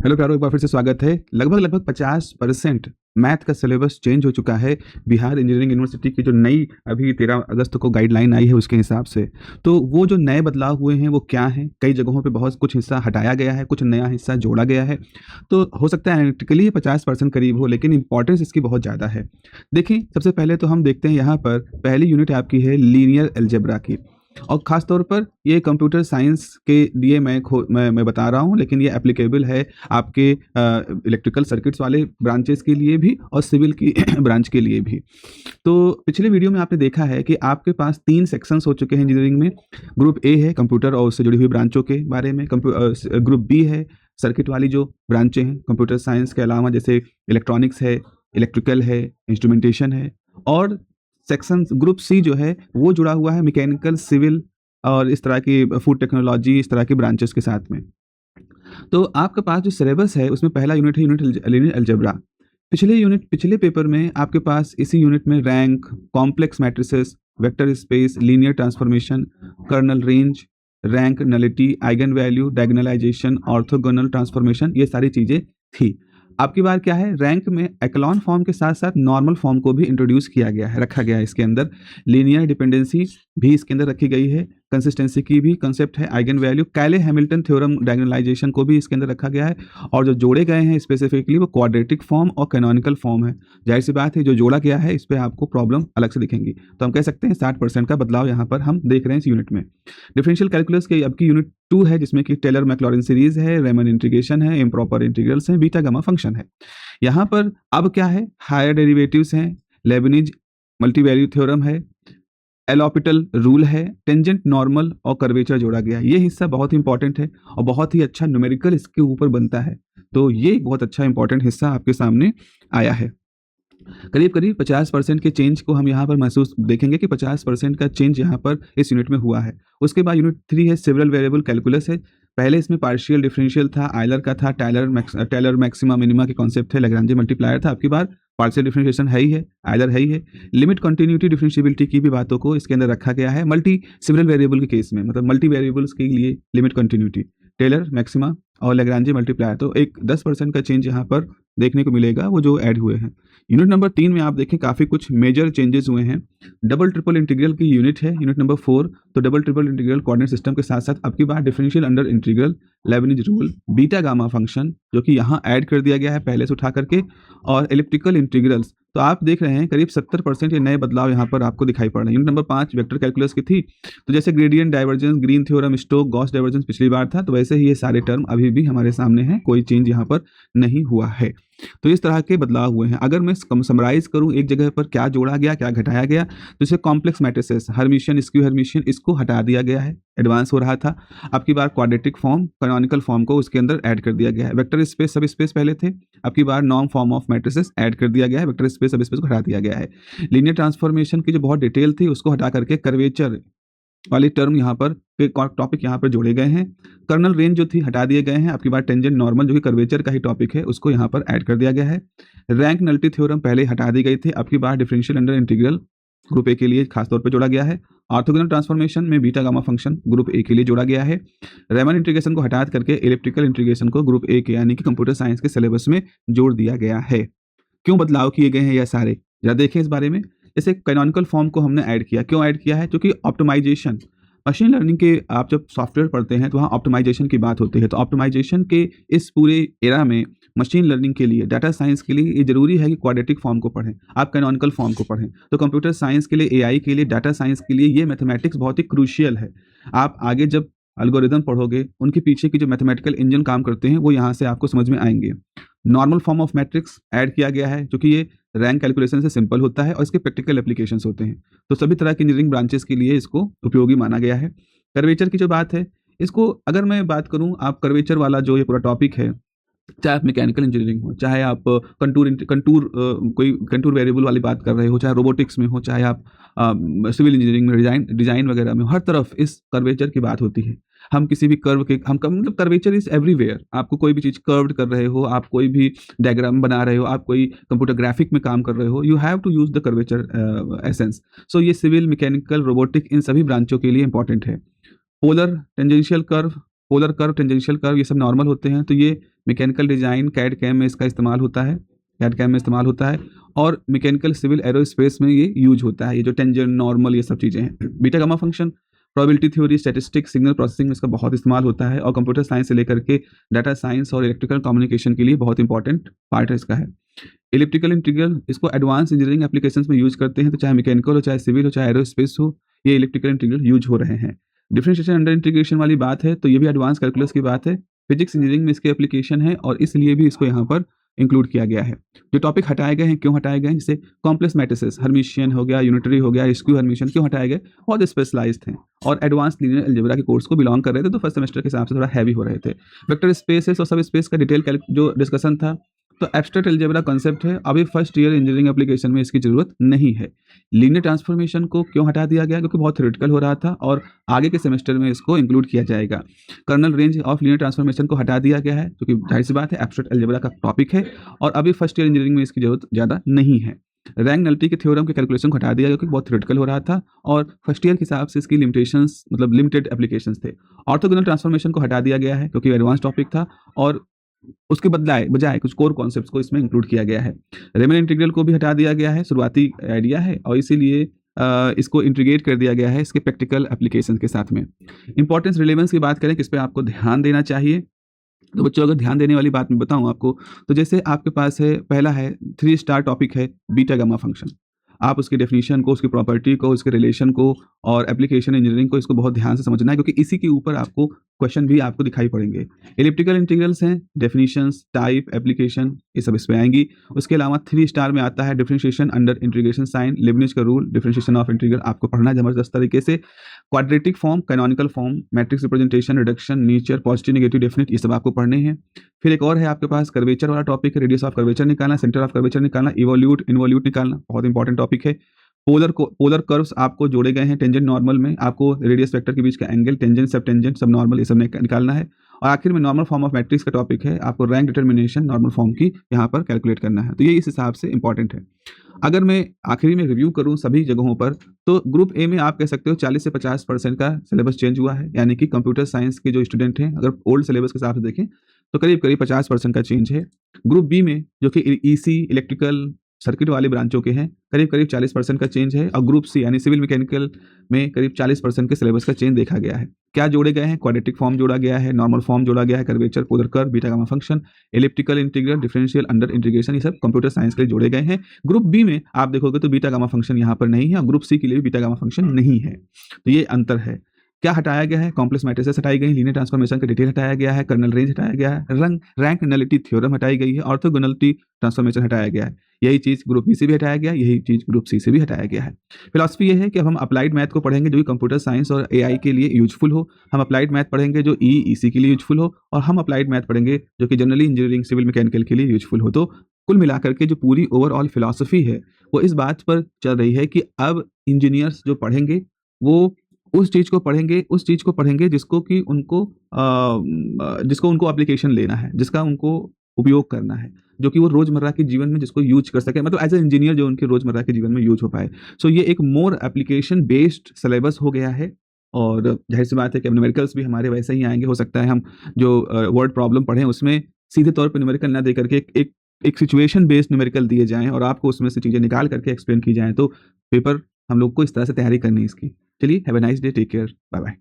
Hello प्यारो, एक बार फिर से स्वागत है। लगभग 50% मैथ का सिलेबस चेंज हो चुका है बिहार इंजीनियरिंग यूनिवर्सिटी की जो नई अभी 13 अगस्त को गाइडलाइन आई है उसके हिसाब से। तो वो जो नए बदलाव हुए हैं वो क्या हैं? कई जगहों पे बहुत कुछ हिस्सा हटाया गया है, कुछ नया हिस्सा जोड़ा गया है। तो हो सकता है एनालिटिकली ये 50% करीब हो, लेकिन इंपॉर्टेंस इसकी बहुत ज़्यादा है। देखिए, सबसे पहले तो हम देखते हैं यहाँ पर पहली यूनिट आपकी है लीनियर अलजेब्रा की। और ख़ास तौर पर ये कंप्यूटर साइंस के लिए मैं बता रहा हूँ, लेकिन ये एप्लीकेबल है आपके इलेक्ट्रिकल सर्किट्स वाले ब्रांचेस के लिए भी और सिविल की ब्रांच के लिए भी। तो पिछले वीडियो में आपने देखा है कि आपके पास 3 सेक्शंस हो चुके हैं इंजीनियरिंग में। ग्रुप ए है कंप्यूटर और उससे जुड़ी हुई ब्रांचों के बारे में, ग्रुप बी है सर्किट वाली जो ब्रांचें हैं कंप्यूटर साइंस के अलावा, जैसे इलेक्ट्रॉनिक्स है, इलेक्ट्रिकल है, इंस्ट्रूमेंटेशन है। और सेक्शन ग्रुप सी जो है वो जुड़ा हुआ है मैकेनिकल, सिविल और इस तरह की फूड टेक्नोलॉजी, इस तरह की ब्रांचेस के साथ में। तो आपके पास जो सिलेबस है उसमें पहला यूनिट है यूनिट लीनियर अलजेब्रा। पिछले पेपर में आपके पास इसी यूनिट में rank, complex matrices, vector space, linear transformation, kernel range, rank nullity, eigen value, diagonalization, orthogonal transformation, ये सारी चीज़ें थी। आपकी बार क्या है, रैंक में एक्लॉन फॉर्म के साथ साथ नॉर्मल फॉर्म को भी इंट्रोड्यूस किया गया है, रखा गया है इसके अंदर। लीनियर डिपेंडेंसी भी इसके अंदर रखी गई है, कंसिस्टेंसी की भी कंसेप्ट है, आइगन वैल्यू, कैले हैमिल्टन थ्योरम डायगोनलाइजेशन को भी इसके अंदर रखा गया है। और जो जोड़े गए हैं स्पेसिफिकली वो क्वाड्रेटिक फॉर्म और कैनोनिकल फॉर्म है। जाहिर सी बात है, जो जोड़ा गया है इस पर आपको प्रॉब्लम अलग से दिखेंगी। तो हम कह सकते हैं 60% का बदलाव यहाँ पर हम देख रहे हैं इस यूनिट में। डिफरेंशियल कैलकुलस की अब की यूनिट 2 है, जिसमें कि टेलर मैक्लॉरिन सीरीज है, रेमन इंटीग्रेशन है, इम्प्रॉपर इंटीग्रल्स हैं, बीटा गामा फंक्शन है। यहाँ पर अब क्या है, हायर डेरिवेटिव्स हैं, लेबनिज मल्टीवैल्यू थ्योरम है, एलॉपिटल रूल है, टेंजेंट, नॉर्मल और कर्वेचर जोड़ा गया है। ये हिस्सा बहुत ही इंपॉर्टेंट है और बहुत ही अच्छा न्यूमेरिकल इसके ऊपर बनता है। तो ये एक बहुत अच्छा इंपॉर्टेंट हिस्सा आपके सामने आया है। करीब करीब 50% के चेंज को हम यहाँ पर महसूस देखेंगे कि 50% का चेंज यहाँ पर इस यूनिट में हुआ है। उसके बाद यूनिट 3 है सेवरल वेरिएबल कैलकुलस है। पहले इसमें पार्शियल डिफरेंशियल था, आयलर का था, टेलर मैक्सिमा मिनिमा के कॉन्सेप्ट थे, लैग्रांजे मल्टीप्लायर था। आपकी बार पार्शियल डिफरेंशिएशन है ही है, आयलर है ही है। लिमिट कंटिन्यूटी डिफरेंशिएबिलिटी की भी बातों को इसके अंदर रखा गया है मल्टी सेवरल वेरिएबल के केस में, मतलब मल्टी वेरिएबल्स के लिए लिमिट कंटिन्यूटी, टेलर मैक्सिमा और लैग्रांजे मल्टीप्लायर। तो एक 10% का चेंज यहाँ पर देखने को मिलेगा, वो जो ऐड हुए हैं। यूनिट नंबर 3 में आप देखें काफ़ी कुछ मेजर चेंजेस हुए हैं। डबल ट्रिपल इंटीग्रल की यूनिट है, यूनिट नंबर 4। तो double triple integral coordinate system के साथ साथ आपकी बात differential under integral, Lebanese rule, beta gamma function जो कि यहाँ ऐड कर दिया गया है पहले से उठा करके, और एलिप्टिकल इंटीग्रल्स। तो आप देख रहे हैं करीब 70% ये नए बदलाव यहाँ पर आपको दिखाई पड़ रहे हैं। यूनिट नंबर 5 वेक्टर कैलकुलस की थी। तो जैसे gradient, divergence, green theorem, stoke, Gauss divergence पिछली बार था, तो वैसे ही ये सारे टर्म अभी भी हमारे सामने हैं, कोई चेंज यहाँ पर नहीं हुआ है। तो इस तरह के बदलाव हुए हैं। अगर मैं समराइज करूं एक जगह पर क्या जोड़ा गया, क्या घटाया गया, तो जैसे complex matrices, Hermitian, skew Hermitian, इसको हटा दिया गया है, एडवांस हो रहा था। आपकी बार क्वाड्रेटिक फॉर्म, कैनोनिकल फॉर्म को उसके अंदर ऐड कर दिया गया है। वेक्टर स्पेस, सब स्पेस पहले थे, आपकी बार norm form of matrices add कर दिया गया है, वेक्टर स्पेस, सब स्पेस को हटा दिया गया है। लीनियर ट्रांसफॉर्मेशन की जो बहुत डिटेल थी उसको हटा करके कर्वेचर वाली टर्म यहाँ पर के टॉपिक यहाँ पर जोड़े गए हैं। कर्नल रेंज जो थी हटा दिए गए हैं। आपकी बात टेंजेंट, नॉर्मल जो कि कर्वेचर का ही टॉपिक है उसको यहाँ पर ऐड कर दिया गया है। रैंक नलिटी थ्योरम पहले हटा दी गई थी, आपकी बात differential under integral group A के लिए खासतौर पर जोड़ा गया है। ऑर्थोगोनल ट्रांसफॉर्मेशन में beta gamma function group A के लिए जोड़ा गया है। रेमन इंटीग्रेशन को हटा करके इलेक्ट्रिकल इंटीग्रेशन को ग्रुप ए के यानी कि कंप्यूटर साइंस के सिलेबस में जोड़ दिया गया है। क्यों बदलाव किए गए हैं यह सारे, जरा देखें इस बारे में। जैसे कैनोनिकल फॉर्म को हमने ऐड किया, क्यों ऐड किया है? क्योंकि ऑप्टिमाइजेशन, मशीन लर्निंग के आप जब सॉफ्टवेयर पढ़ते हैं तो वहाँ ऑप्टिमाइजेशन की बात होती है। तो ऑप्टिमाइजेशन के इस पूरे एरा में मशीन लर्निंग के लिए, डाटा साइंस के लिए ये जरूरी है कि क्वाड्रेटिक फॉर्म को पढ़ें, आप कैनोनिकल फॉर्म को पढ़ें। तो कंप्यूटर साइंस के लिए, एआई के लिए, डाटा साइंस के लिए ये मैथमेटिक्स बहुत ही क्रूशियल है। आप आगे जब एल्गोरिदम पढ़ोगे, उनके पीछे की जो मैथमेटिकल इंजन काम करते हैं वो यहाँ से आपको समझ में आएंगे। Normal form of matrix add किया गया है, क्योंकि ये रैंक कैलकुलेशन से सिंपल होता है और इसके प्रैक्टिकल एप्लीकेशंस होते हैं। तो सभी तरह की इंजीनियरिंग ब्रांचेस के लिए इसको उपयोगी माना गया है। कर्वेचर की जो बात है, इसको अगर मैं बात करूं, आप कर्वेचर वाला जो ये पूरा टॉपिक है, चाहे आप मैकेनिकल इंजीनियरिंग हो, चाहे आप कोई कंटूर वेरिएबल वाली बात कर रहे हो, चाहे रोबोटिक्स में हो, चाहे आप सिविल इंजीनियरिंग में डिजाइन वगैरह में, हर तरफ इस कर्वेचर की बात होती है। हम किसी भी कर्व के मतलब कर्वेचर इज एवरीवेयर। आपको कोई भी चीज़ कर्व्ड कर रहे हो, आप कोई भी डायग्राम बना रहे हो, आप कोई कंप्यूटर ग्राफिक में काम कर रहे हो, you have to use the curvature essence. So ये सिविल, मैकेनिकल, रोबोटिक, इन सभी ब्रांचों के लिए इंपॉर्टेंट है। Polar tangential curve polar curve, tangential curve, ये सब नॉर्मल होते हैं। तो ये मैकेनिकल डिजाइन कैड कैम में इसका इस्तेमाल होता है, कैड कैम में इस्तेमाल होता है, और मैकेनिकल सिविल एरोस्पेस में ये यूज होता है। ये जो टेंजेंट, नॉर्मल, ये सब चीज़ें हैं। Beta gamma function probability theory, statistics, signal processing में इसका बहुत इस्तेमाल होता है, और कंप्यूटर साइंस से लेकर के डाटा साइंस और इलेक्ट्रिकल कम्युनिकेशन के लिए बहुत इंपॉर्टेंट पार्ट है इसका है। इलिप्टिकल इंटीग्रल, इसको एडवांस इंजीनियरिंग एप्लीकेशंस में यूज करते हैं, तो चाहे मैकेनिकल हो, चाहे सिविल हो, चाहे एरोस्पेस हो, ये इलिप्टिकल इंटीग्रल यूज हो रहे हैं। डिफरेंशिएशन अंडर इंटीग्रेशन वाली बात है, तो ये भी एडवांस कैलकुलस की बात है। फिजिक्स इंजीनियरिंग में इसके एप्लीकेशन है, और इसलिए भी इसको यहाँ पर इंक्लूड किया गया है। जो टॉपिक हटाए गए हैं, क्यों हटाए गए हैं, जैसे कॉम्प्लेक्स मैट्रिसेस, हर्मिशियन हो गया, यूनिटरी हो गया, स्क्यू हर्मिशियन, क्यों हटाए गए, बहुत स्पेशलाइज्ड हैं और एडवांस लीनियर अलजेब्रा के कोर्स को बिलोंग कर रहे थे, तो फर्स्ट सेमेस्टर के हिसाब से थोड़ा हैवी हो रहे थे। वेक्टर स्पेसेस और सब स्पेस का डिटेल जो डिस्कशन था, तो एब्स्ट्रैक्ट अलजेब्रा कॉन्सेप्ट है, अभी फर्स्ट ईयर इंजीनियरिंग एप्लीकेशन में इसकी जरूरत नहीं है। लीनियर ट्रांसफॉर्मेशन को क्यों हटा दिया गया, क्योंकि बहुत थ्योरेटिकल हो रहा था, और आगे के सेमेस्टर में इसको इंक्लूड किया जाएगा। Kernel range of linear transformation को हटा दिया गया है, क्योंकि जाहिर सी बात है एब्स्ट्रैक्ट अलजेब्रा का टॉपिक है, और अभी फर्स्ट ईयर इंजीनियरिंग में इसकी जरूरत ज़्यादा नहीं है। रैंक नलिटी के थ्योरम के कैलकुलेशन को हटा दिया गया, क्योंकि बहुत थ्योरेटिकल हो रहा था, और फर्स्ट ईयर के हिसाब से इसकी लिमिटेशंस, मतलब लिमिटेड एप्लीकेशंस थे। ऑर्थोगोनल ट्रांसफॉर्मेशन को हटा दिया गया है, क्योंकि एडवांस टॉपिक था, और उसके बजाय कुछ कोर कॉन्सेप्ट्स को इसमें इंक्लूड किया गया है। रेमन इंटीग्रल को भी हटा दिया गया है, शुरुआती आइडिया है, और इसीलिए इसको इंटीग्रेट कर दिया गया है इसके प्रैक्टिकल एप्लीकेशन के साथ में। इंपॉर्टेंस रिलेवेंस की बात करें, किस पे आपको ध्यान देना चाहिए, तो बच्चों अगर ध्यान देने वाली बात मैं बताऊं आपको, तो जैसे आपके पास है, पहला है 3 स्टार टॉपिक है बीटा गामा फंक्शन। आप उसकी डेफिनेशन को, उसकी प्रॉपर्टी को, उसके रिलेशन को और एप्लीकेशन इंजीनियरिंग को, इसको बहुत ध्यान से समझना है, क्योंकि इसी के ऊपर आपको क्वेश्चन भी आपको दिखाई पड़ेंगे। एलिप्टिकल इंटीग्रल्स हैं, डेफिनेशंस, टाइप, एप्लीकेशन, ये सब इस पे आएंगी। उसके अलावा 3 स्टार में आता है differentiation under integration sign, Leibniz का रूल, डिफरेंशिएशन ऑफ इंटीग्रल आपको पढ़ना है जबरदस्त तरीके से। Quadratic form, canonical form, matrix representation, reduction, nature, positive, negative, definite, ये सब आपको पढ़ने हैं। फिर एक और है आपके पास कर्वेचर वाला टॉपिक है, रेडियस ऑफ कर्वेचर निकालना, सेंटर ऑफ कर्वेचर निकालना, इवोल्यूट, इनवोल्यूट निकालना, बहुत इंपॉर्टेंट टॉपिक है। पोलर कर्व्स आपको जोड़े गए हैं टेंजेंट नॉर्मल में, आपको रेडियस वेक्टर के बीच का एंगल, टेंजेंट, सब टेंजेंट, सब नॉर्मल, ये सब निकालना है। और आखिर में नॉर्मल फॉर्म ऑफ मैट्रिक्स का टॉपिक है, आपको रैंक डिटर्मिनेशन नॉर्मल फॉर्म की यहाँ पर कैलकुलेट करना है। तो ये इस हिसाब से इंपॉर्टेंट है। अगर मैं आखिरी में रिव्यू करूँ सभी जगहों पर, तो ग्रुप ए में आप कह सकते हो 40 से 50% का सिलेबस चेंज हुआ है, यानी कि कंप्यूटर साइंस के जो स्टूडेंट हैं, अगर ओल्ड सिलेबस के हिसाब से देखें तो करीब करीब 50% का चेंज है। ग्रुप बी में जो कि ईसी, इलेक्ट्रिकल, सर्किट वाले ब्रांचों के हैं, करीब करीब 40% का चेंज है। और ग्रुप सी यानी सिविल मैकेनिकल में करीब 40% के सिलेबस का चेंज देखा गया है। क्या जोड़े गए हैं, क्वाड्रेटिक फॉर्म जोड़ा गया है, नॉर्मल फॉर्म जोड़ा गया है, curvature, polar curve, beta gamma function, elliptical integral, differential under integration, ये सब कंप्यूटर साइंस के लिए जोड़े गए हैं। ग्रुप बी में आप देखोगे तो बीटा गामा फंक्शन यहाँ पर नहीं है, और ग्रुप सी के लिए भी बीटा गामा फंक्शन नहीं है। तो ये अंतर है। क्या हटाया गया है, कॉम्प्लेक्स मैट्रिसेस हटाई गई, लीनियर ट्रांसफॉर्मेशन का डिटेल हटाया गया है, कर्नल रेंज हटाया गया है, रैंक नलिटी थ्योरम हटाई गई है, ऑर्थोगोनलिटी ट्रांसफॉर्मेशन हटाया गया है। यही चीज़ ग्रुप बी से भी हटाया गया, यही चीज़ ग्रुप सी से भी हटाया गया है। फिलॉसफी ये है कि अब हम अप्लाइड मैथ को पढ़ेंगे जो कि कंप्यूटर साइंस और एआई के लिए यूजफुल हो। हम अप्लाइड मैथ पढ़ेंगे जो ईसी के लिए यूजफुल हो, और हम अप्लाइड मैथ पढ़ेंगे जो कि जनरली इंजीनियरिंग, सिविल मैकेनिकल के लिए यूजफुल हो। तो कुल मिलाकर के जो पूरी ओवरऑल फिलॉसफी है वो इस बात पर चल रही है कि अब इंजीनियर्स जो पढ़ेंगे वो उस चीज़ को पढ़ेंगे जिसको उनको एप्लीकेशन लेना है, जिसका उनको उपयोग करना है, जो कि वो रोज़मर्रा के जीवन में जिसको यूज कर सके, मतलब एज ए इंजीनियर जो उनके रोज़मर्रा के जीवन में यूज हो पाए। सो ये एक मोर एप्लीकेशन बेस्ड सिलेबस हो गया है, और जाहिर सी बात है कि अब न्यूमेरिकल्स भी हमारे वैसे ही आएंगे। हो सकता है हम जो वर्ड प्रॉब्लम पढ़ें उसमें सीधे तौर पर न्यूमेरिकल ना दे करके एक सिचुएशन बेस्ड न्यूमेरिकल दिए जाएँ, और आपको उसमें से चीज़ें निकाल करके एक्सप्लेन की जाएँ, तो पेपर हम लोग को इस तरह से तैयारी करनी है इसकी। चलिए, have a nice day, take care, bye bye.